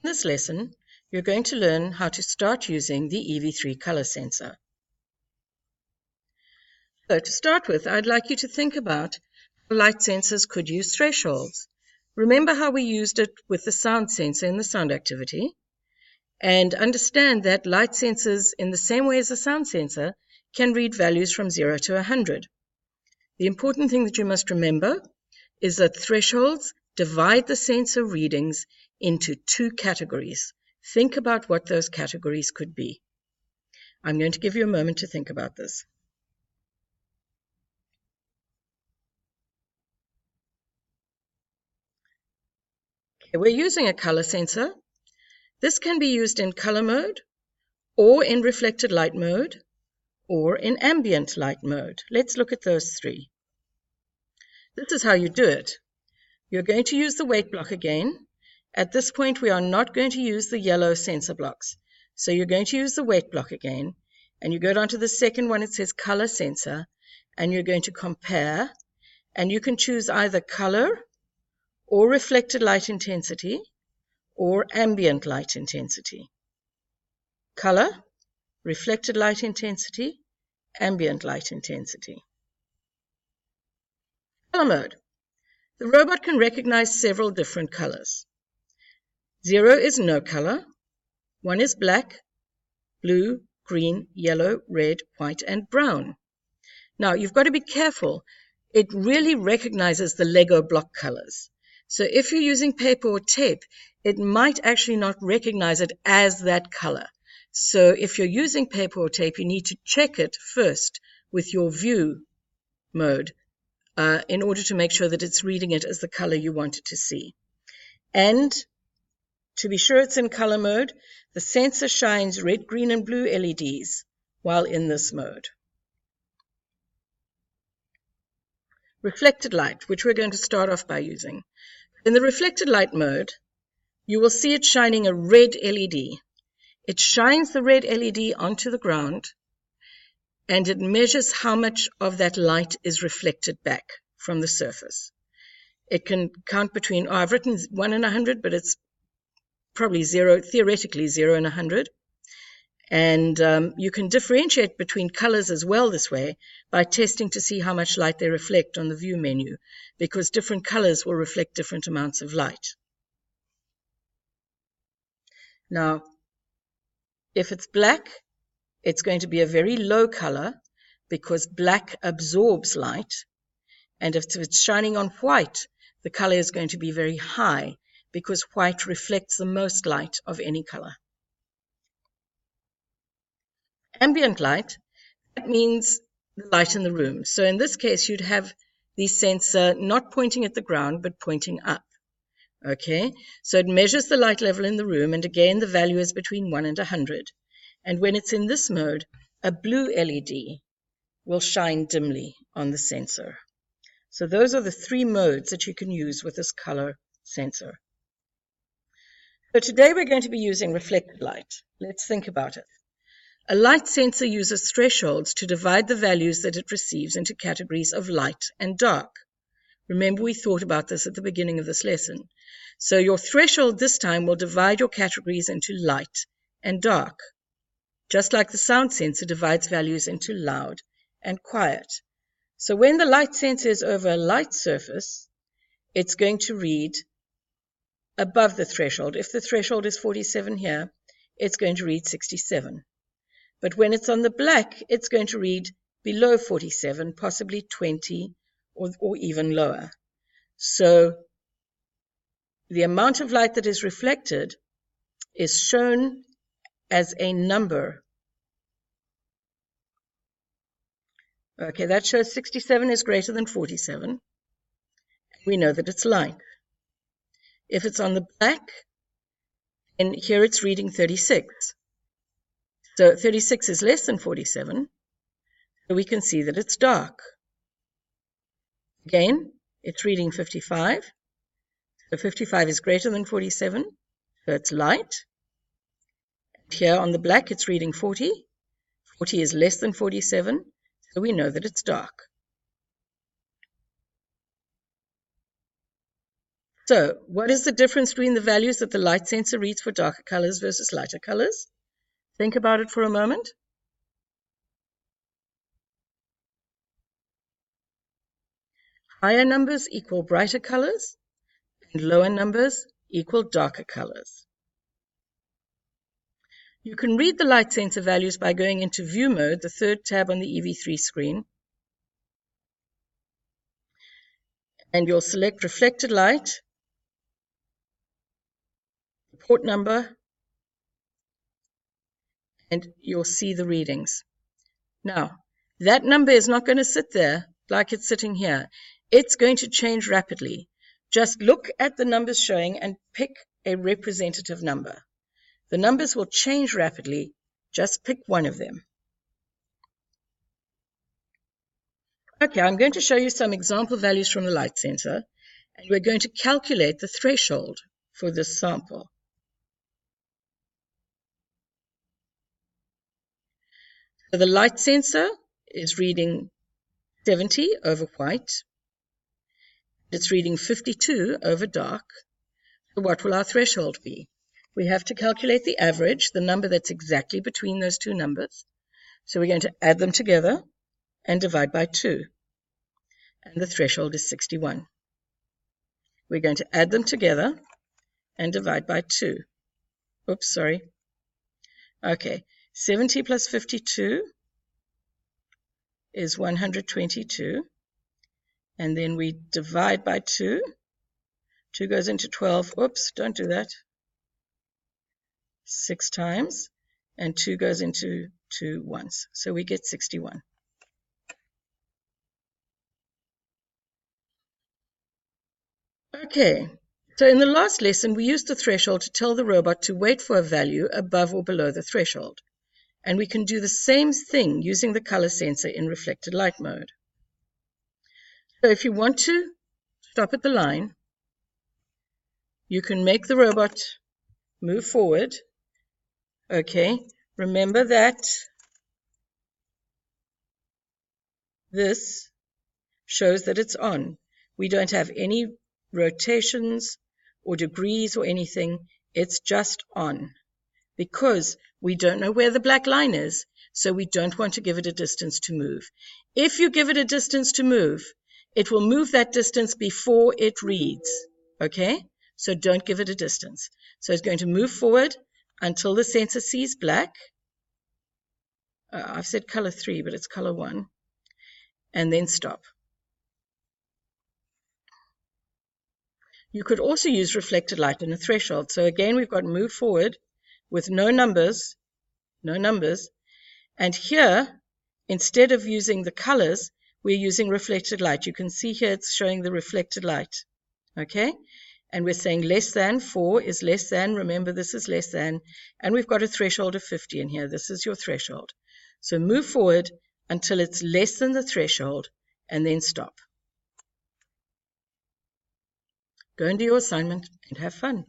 In this lesson, you're going to learn how to start using the EV3 color sensor. So to start with, I'd like you to think about how light sensors could use thresholds. Remember how we used it with the sound sensor in the sound activity? And understand that light sensors, in the same way as a sound sensor, can read values from 0 to 100. The important thing that you must remember is that thresholds divide the sensor readings into two categories. Think about what those categories could be. I'm going to give you a moment to think about this. Okay, we're using a color sensor. This can be used in color mode, or in reflected light mode, or in ambient light mode. Let's look at those three. This is how you do it. You're going to use the weight block again. At this point, we are not going to use the yellow sensor blocks. So you're going to use the weight block again, and you go down to the second one, it says color sensor, and you're going to compare, and you can choose either color or reflected light intensity or ambient light intensity. Color, reflected light intensity, ambient light intensity. Color mode. The robot can recognize several different colors. 0 is no color, 1 is black, blue, green, yellow, red, white, and brown. Now, you've got to be careful. It really recognizes the Lego block colors. So if you're using paper or tape, it might actually not recognize it as that color. So if you're using paper or tape, you need to check it first with your view mode in order to make sure that it's reading it as the color you want it to see. And to be sure it's in color mode, the sensor shines red, green, and blue LEDs while in this mode. Reflected light, which we're going to start off by using. In the reflected light mode, you will see it shining a red LED. It shines the red LED onto the ground, and it measures how much of that light is reflected back from the surface. It can count between, I've written 1 and 100, but it's probably 0, theoretically 0 and 100. And you can differentiate between colors as well this way by testing to see how much light they reflect on the view menu, because different colors will reflect different amounts of light. Now, if it's black, it's going to be a very low color because black absorbs light. And if it's shining on white, the color is going to be very high because white reflects the most light of any color. Ambient light, that means the light in the room. So in this case, you'd have the sensor not pointing at the ground, but pointing up. Okay, so it measures the light level in the room, and again, the value is between 1 and 100. And when it's in this mode, a blue LED will shine dimly on the sensor. So those are the three modes that you can use with this color sensor. So today we're going to be using reflected light. Let's think about it. A light sensor uses thresholds to divide the values that it receives into categories of light and dark. Remember, we thought about this at the beginning of this lesson. So your threshold this time will divide your categories into light and dark, just like the sound sensor divides values into loud and quiet. So when the light sensor is over a light surface, it's going to read above the threshold. If the threshold is 47 here, it's going to read 67. But when it's on the black, it's going to read below 47, possibly 20 or even lower. So the amount of light that is reflected is shown as a number. Okay, that shows 67 is greater than 47. We know that it's light. If it's on the black, and here it's reading 36. So 36 is less than 47, so we can see that it's dark. Again, it's reading 55. So 55 is greater than 47, so it's light. Here on the black, it's reading 40. 40 is less than 47, so we know that it's dark. So what is the difference between the values that the light sensor reads for darker colors versus lighter colors? Think about it for a moment. Higher numbers equal brighter colors, and lower numbers equal darker colors. You can read the light sensor values by going into View Mode, the third tab on the EV3 screen. And you'll select Reflected Light, port number, and you'll see the readings. Now, that number is not going to sit there like it's sitting here. It's going to change rapidly. Just look at the numbers showing and pick a representative number. The numbers will change rapidly. Just pick one of them. Okay, I'm going to show you some example values from the light sensor, and we're going to calculate the threshold for this sample. So the light sensor is reading 70 over white. It's reading 52 over dark. So what will our threshold be? We have to calculate the average, the number that's exactly between those two numbers. So we're going to add them together and divide by 2. And the threshold is 61. We're going to add them together and divide by 2. Oops, sorry. Okay, 70 plus 52 is 122. And then we divide by 2. 2 goes into 12. Oops, don't do that. 6 times. And 2 goes into 2 once. So we get 61. Okay, so in the last lesson, we used the threshold to tell the robot to wait for a value above or below the threshold. And we can do the same thing using the color sensor in reflected light mode. So if you want to stop at the line, you can make the robot move forward. Okay, remember that this shows that it's on. We don't have any rotations or degrees or anything. It's just on because we don't know where the black line is, so we don't want to give it a distance to move. If you give it a distance to move, it will move that distance before it reads, okay? So don't give it a distance. So it's going to move forward until the sensor sees black. I've said color 3, but it's color 1. And then stop. You could also use reflected light in a threshold. So again, we've got move forward with no numbers. And here, instead of using the colors, we're using reflected light. You can see here it's showing the reflected light, okay? And we're saying less than 4 is less than, remember this is less than, and we've got a threshold of 50 in here. This is your threshold. So move forward until it's less than the threshold and then stop. Go and do your assignment and have fun.